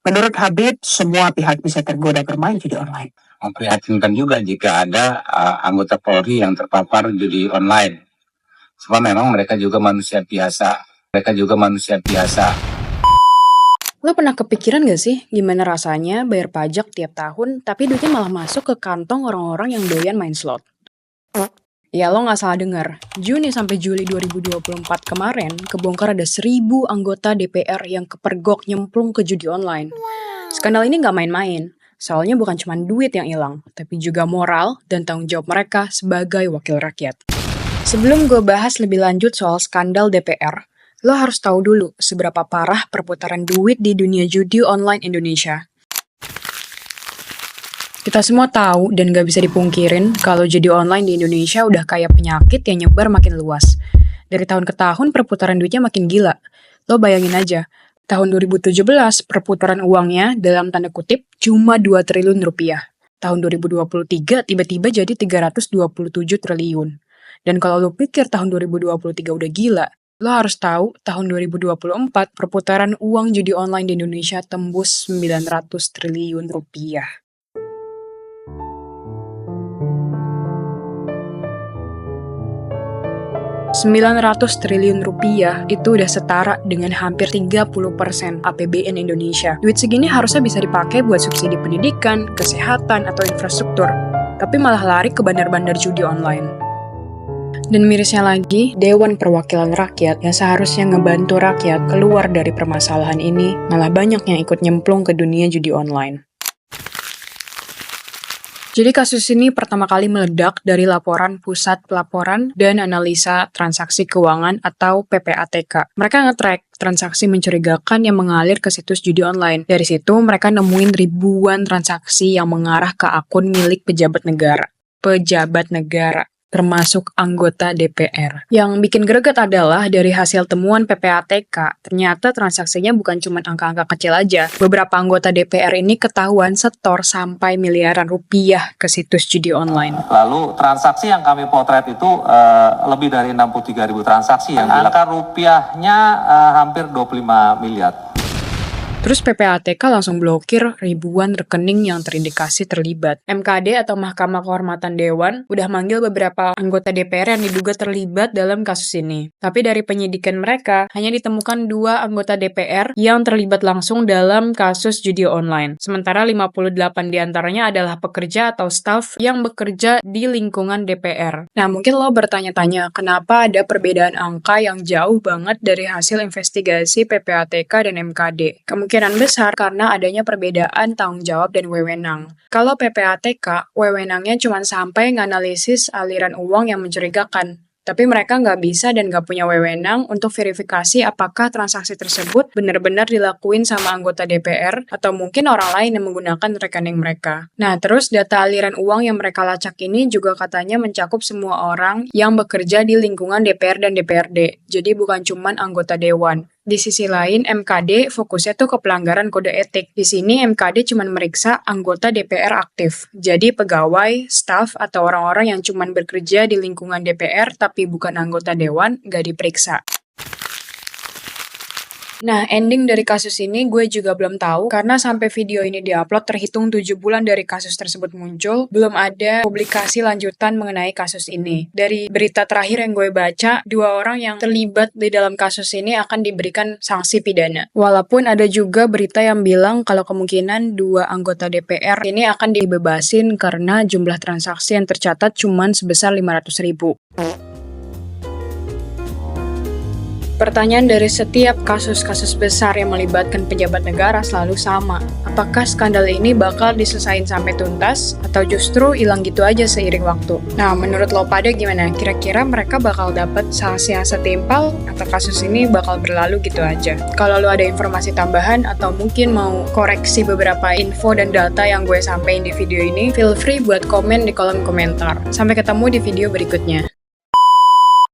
Menurut Habib, semua pihak bisa tergoda bermain judi online. Memprihatinkan juga jika ada anggota Polri yang terpapar judi online. Sebab memang mereka juga manusia biasa. Lo pernah kepikiran gak sih gimana rasanya bayar pajak tiap tahun tapi duitnya malah masuk ke kantong orang-orang yang doyan main slot? Ya lo gak salah dengar, Juni sampai Juli 2024 kemarin kebongkar ada 1.000 anggota DPR yang kepergok nyemplung ke judi online. Skandal ini gak main-main, soalnya bukan cuma duit yang hilang, tapi juga moral dan tanggung jawab mereka sebagai wakil rakyat. Sebelum gue bahas lebih lanjut soal skandal DPR, lo harus tahu dulu seberapa parah perputaran duit di dunia judi online Indonesia. Kita semua tahu dan gak bisa dipungkirin kalau judi online di Indonesia udah kayak penyakit yang nyebar makin luas. Dari tahun ke tahun perputaran duitnya makin gila. Lo bayangin aja, tahun 2017 perputaran uangnya dalam tanda kutip cuma 2 triliun rupiah. Tahun 2023 tiba-tiba jadi 327 triliun. Dan kalau lo pikir tahun 2023 udah gila, lo harus tahu tahun 2024 perputaran uang judi online di Indonesia tembus 900 triliun rupiah. 900 triliun rupiah itu udah setara dengan hampir 30% APBN Indonesia. Duit segini harusnya bisa dipakai buat subsidi pendidikan, kesehatan, atau infrastruktur. Tapi malah lari ke bandar-bandar judi online. Dan mirisnya lagi, Dewan Perwakilan Rakyat yang seharusnya ngebantu rakyat keluar dari permasalahan ini, malah banyak yang ikut nyemplung ke dunia judi online. Jadi kasus ini pertama kali meledak dari laporan Pusat Pelaporan dan Analisa Transaksi Keuangan atau PPATK. Mereka nge-track transaksi mencurigakan yang mengalir ke situs judi online. Dari situ mereka nemuin ribuan transaksi yang mengarah ke akun milik pejabat negara, termasuk anggota DPR. Yang bikin greget adalah dari hasil temuan PPATK, ternyata transaksinya bukan cuma angka-angka kecil aja. Beberapa anggota DPR ini ketahuan setor sampai miliaran rupiah ke situs judi online. Lalu transaksi yang kami potret itu lebih dari 63.000 transaksi yang angka rupiahnya hampir 25 miliar. Terus PPATK langsung blokir ribuan rekening yang terindikasi terlibat. MKD atau Mahkamah Kehormatan Dewan udah manggil beberapa anggota DPR yang diduga terlibat dalam kasus ini. Tapi dari penyidikan mereka, hanya ditemukan 2 anggota DPR yang terlibat langsung dalam kasus judi online. Sementara 58 diantaranya adalah pekerja atau staf yang bekerja di lingkungan DPR. Nah, mungkin lo bertanya-tanya, kenapa ada perbedaan angka yang jauh banget dari hasil investigasi PPATK dan MKD? Kemungkinan besar karena adanya perbedaan tanggung jawab dan wewenang. Kalau PPATK, wewenangnya cuma sampai nganalisis aliran uang yang mencurigakan. Tapi mereka nggak bisa dan nggak punya wewenang untuk verifikasi apakah transaksi tersebut benar-benar dilakuin sama anggota DPR atau mungkin orang lain yang menggunakan rekening mereka. Nah, terus data aliran uang yang mereka lacak ini juga katanya mencakup semua orang yang bekerja di lingkungan DPR dan DPRD. Jadi bukan cuma anggota dewan. Di sisi lain, MKD fokusnya tuh ke pelanggaran kode etik. Di sini MKD cuma meriksa anggota DPR aktif. Jadi pegawai, staf, atau orang-orang yang cuma bekerja di lingkungan DPR tapi bukan anggota dewan nggak diperiksa. Nah, ending dari kasus ini gue juga belum tahu karena sampai video ini diupload terhitung 7 bulan dari kasus tersebut muncul, belum ada publikasi lanjutan mengenai kasus ini. Dari berita terakhir yang gue baca, 2 orang yang terlibat di dalam kasus ini akan diberikan sanksi pidana. Walaupun ada juga berita yang bilang kalau kemungkinan 2 anggota DPR ini akan dibebasin karena jumlah transaksi yang tercatat cuma sebesar 500.000. Pertanyaan dari setiap kasus-kasus besar yang melibatkan pejabat negara selalu sama. Apakah skandal ini bakal diselesain sampai tuntas atau justru hilang gitu aja seiring waktu? Nah, menurut lo pada gimana? Kira-kira mereka bakal dapat sanksi yang setimpal atau kasus ini bakal berlalu gitu aja? Kalau lo ada informasi tambahan atau mungkin mau koreksi beberapa info dan data yang gue sampein di video ini, feel free buat komen di kolom komentar. Sampai ketemu di video berikutnya.